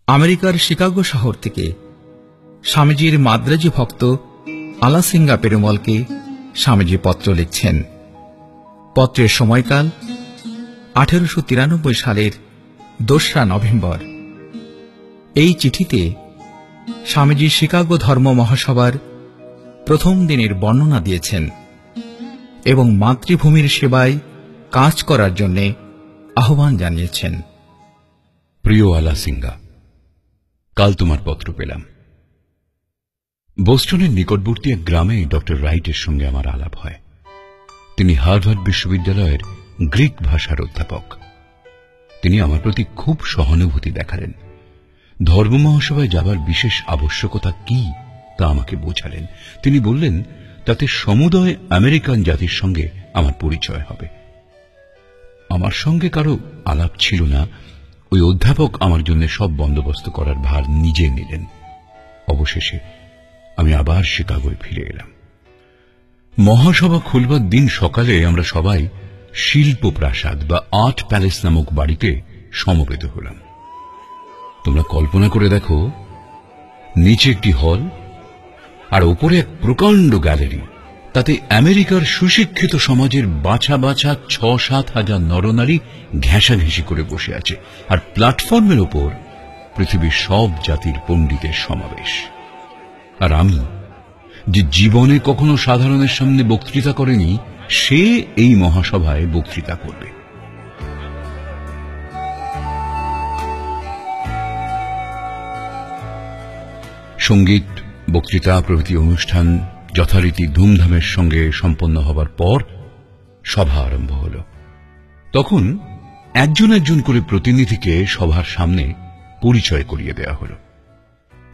আমেরিকার শিকাগো শহর থেকে স্বামীজির মাদ্রাজি ভক্ত আলাসিঙ্গা পেরুমলকে স্বামীজি পত্র লিখছেন। পত্রের সময়কাল 1893 সালের 2রা নভেম্বর। এই চিঠিতে স্বামীজি শিকাগো ধর্ম মহাসভার প্রথম দিনের বর্ণনা দিয়েছেন এবং মাতৃভূমির সেবায় কাজ করার জন্য আহ্বান জানিয়েছেন। প্রিয় আলাসিঙ্গা, কাল তোমার পত্র পেলাম। বোস্টনের নিকটবর্তী এক গ্রামে ডক্টর রাইটের সঙ্গে আমার আলাপ হয়। তিনি হার্ভার্ড বিশ্ববিদ্যালয়ের গ্রিক ভাষার অধ্যাপক। তিনি আমার প্রতি খুব সহানুভূতি দেখালেন। ধর্ম মহাসভায় যাবার বিশেষ আবশ্যকতা কি তা আমাকে বোঝালেন। তিনি বললেন, তাতে সমুদয় আমেরিকান জাতির সঙ্গে আমার পরিচয় হবে। আমার সঙ্গে কারো আলাপ ছিল না। ওই অধ্যাপক আমার জন্য সব বন্দোবস্ত করার ভার নিজে নিলেন। অবশেষে আমি আবার শিকাগোয় ফিরে এলাম। মহাসভা খুলবার দিন সকালে আমরা সবাই শিল্প প্রাসাদ বা আর্ট প্যালেস নামক বাড়িতে সমবেত হলাম। তোমরা কল্পনা করে দেখো, নিচে একটি হল আর উপরে এক প্রকাণ্ড গ্যালারি। তাতে আমেরিকার সুশিক্ষিত সমাজের বাছা বাছা ৬-৭ হাজার নরনারী ঘেঁষাঘেঁষি করে বসে আছে। আর প্ল্যাটফর্মের ওপর পৃথিবীর সব জাতির পণ্ডিতের সমাবেশ। আর আমি, যে জীবনে কখনো সাধারণের সামনে বক্তৃতা করেনি, সে এই মহাসভায় বক্তৃতা করবে। সঙ্গীত, বক্তৃতা প্রভৃতি অনুষ্ঠান যথারীতি ধুমধামের সঙ্গে সম্পন্ন হবার পর সভা আরম্ভ হল। তখন একজন একজন করে প্রতিনিধিকে সভার সামনে পরিচয় করিয়ে দেওয়া হল।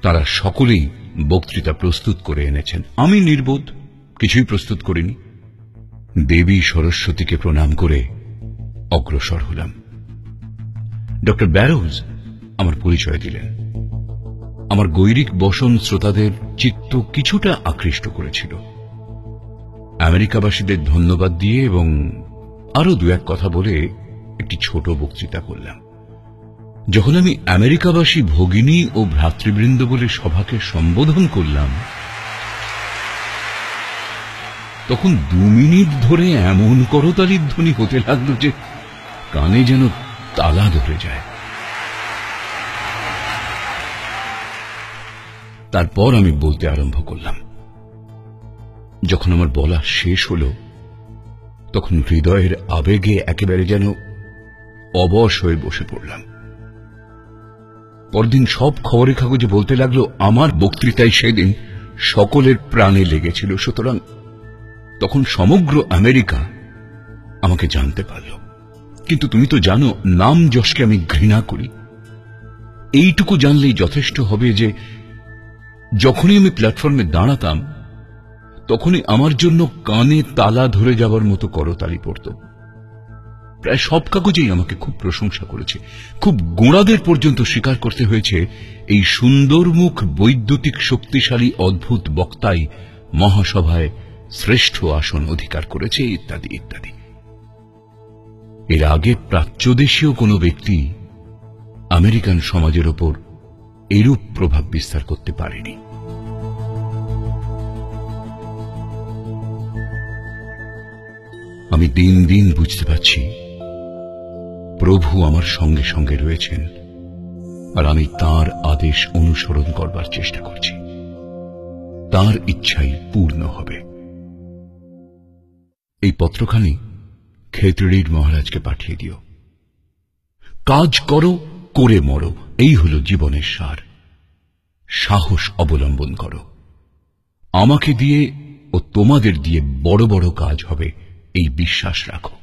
তারা সকলেই বক্তৃতা প্রস্তুত করে এনেছেন। আমি নির্বোধ, কিছুই প্রস্তুত করিনি। দেবী সরস্বতীকে প্রণাম করে অগ্রসর হলাম। ডক্টর ব্যারোজ আমার পরিচয় দিলেন। আমার গৈরিক বসন শ্রোতাদের চিত্ত কিছুটা আকৃষ্ট করেছিল। আমেরিকাবাসীদের ধন্যবাদ দিয়ে এবং আরো দু এক কথা বলে একটি ছোট বক্তৃতা করলাম। যখন আমি আমেরিকাবাসী ভগিনী ও ভ্রাতৃবৃন্দ বলে সভাকে সম্বোধন করলাম, তখন 2 মিনিট ধরে এমন করতালির ধ্বনি হতে লাগলো যে কানে যেন তালা ধরে যায়। তারপর আমি বলতে আরম্ভ করলাম। যখন আমার বলা শেষ হল, তখন হৃদয়ের আবেগে একেবারে যেন অবশ হয়ে বসে পড়লাম। পরদিন সব খবরের কাগজে বলতে লাগলো আমার বক্তৃতায় সেদিন সকলের প্রাণে লেগেছিল। সুতরাং তখন সমগ্র আমেরিকা আমাকে জানতে পারল। কিন্তু তুমি তো জানো, নাম যশকে আমি ঘৃণা করি। এইটুকু জানলেই যথেষ্ট হবে যে যখনই আমি প্ল্যাটফর্মে দাঁড়াতাম, তখনই আমার জন্য কানে তালা ধরে যাবার মতো করতালি পড়ত। প্রায় সব কাগজেই আমাকে খুব প্রশংসা করেছে। খুব গোঁড়াদের পর্যন্ত স্বীকার করতে হয়েছে এই সুন্দরমুখ, বৈদ্যুতিক, শক্তিশালী, অদ্ভুত বক্তাই মহাসভায় শ্রেষ্ঠ আসন অধিকার করেছে, ইত্যাদি ইত্যাদি। এর আগে প্রাচ্যদেশীয় কোনো ব্যক্তি আমেরিকান সমাজের ওপর এরূপ প্রভাব বিস্তার করতে পারেনি। আমি দিন দিন বুঝতে পারছি, প্রভু আমার সঙ্গে সঙ্গে রয়েছেন আর আমি তাঁর আদেশ অনুসরণ করবার চেষ্টা করছি। তাঁর ইচ্ছাই পূর্ণ হবে। এই পত্রখানি খেতড়ির মহারাজকে পাঠিয়ে দিও। কাজ করো, করে মরো, এই হল জীবনের সার। সাহস অবলম্বন করো। আমাকে দিয়ে ও তোমাদের দিয়ে বড় বড় কাজ হবে, এই বিশ্বাস রাখো।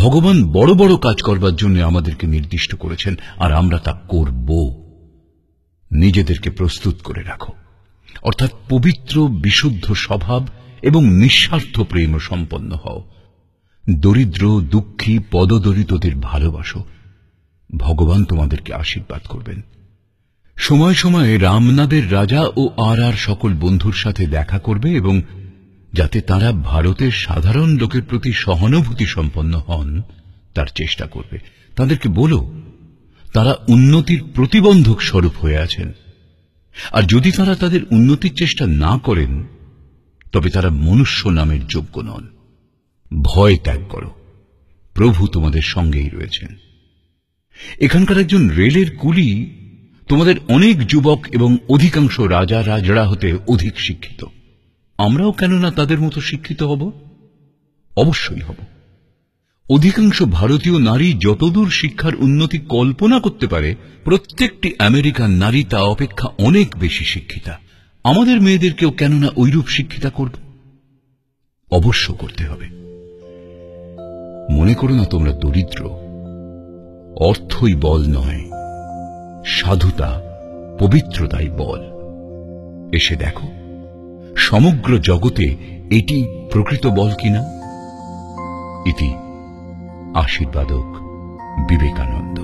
ভগবান বড় বড় কাজ করবার জন্য আমাদেরকে নির্দিষ্ট করেছেন, আর আমরা তা করব। নিজেদেরকে প্রস্তুত করে রাখো, অর্থাৎ পবিত্র, বিশুদ্ধ স্বভাব এবং নিঃস্বার্থ প্রেম সম্পন্ন হও। দরিদ্র, দুঃখী, পদদলিতদের ভালোবাসো। ভগবান তোমাদেরকে আশীর্বাদ করবেন। সময় সময়ে রামনাদের রাজা ও আর সকল বন্ধুর সাথে দেখা করবে এবং যাতে তারা ভারতের সাধারণ লোকের প্রতি সহানুভূতি সম্পন্ন হন, তার চেষ্টা করবে। তাদেরকে বলো তারা উন্নতির প্রতিবন্ধক স্বরূপ হয়ে আছেন। আর যদি তারা তাদের উন্নতির চেষ্টা না করেন, তবে তারা মনুষ্য নামের যোগ্য নন। ভয় ত্যাগ করো, প্রভু তোমাদের সঙ্গেই রয়েছেন। এখানকার একজন রেলের কুলি তোমাদের অনেক যুবক এবং অধিকাংশ রাজা রাজড়া হতে অধিক শিক্ষিত। আমরাও কেননা তাদের মতো শিক্ষিত হব? অবশ্যই হব। অধিকাংশ ভারতীয় নারী যতদূর শিক্ষার উন্নতি কল্পনা করতে পারে, প্রত্যেকটি আমেরিকান নারী তা অপেক্ষা অনেক বেশি শিক্ষিতা। আমাদের মেয়েদেরকেও কেননা ঐরূপ শিক্ষিতা করব? অবশ্য করতে হবে। মনে করো না তোমরা দরিদ্র। অর্থই বল নয়, সাধুতা, পবিত্রতাই বল। এসে দেখো সমগ্র জগতে এটি প্রকৃত বল কিনা। ইতি আশীর্বাদক বিবেকানন্দ।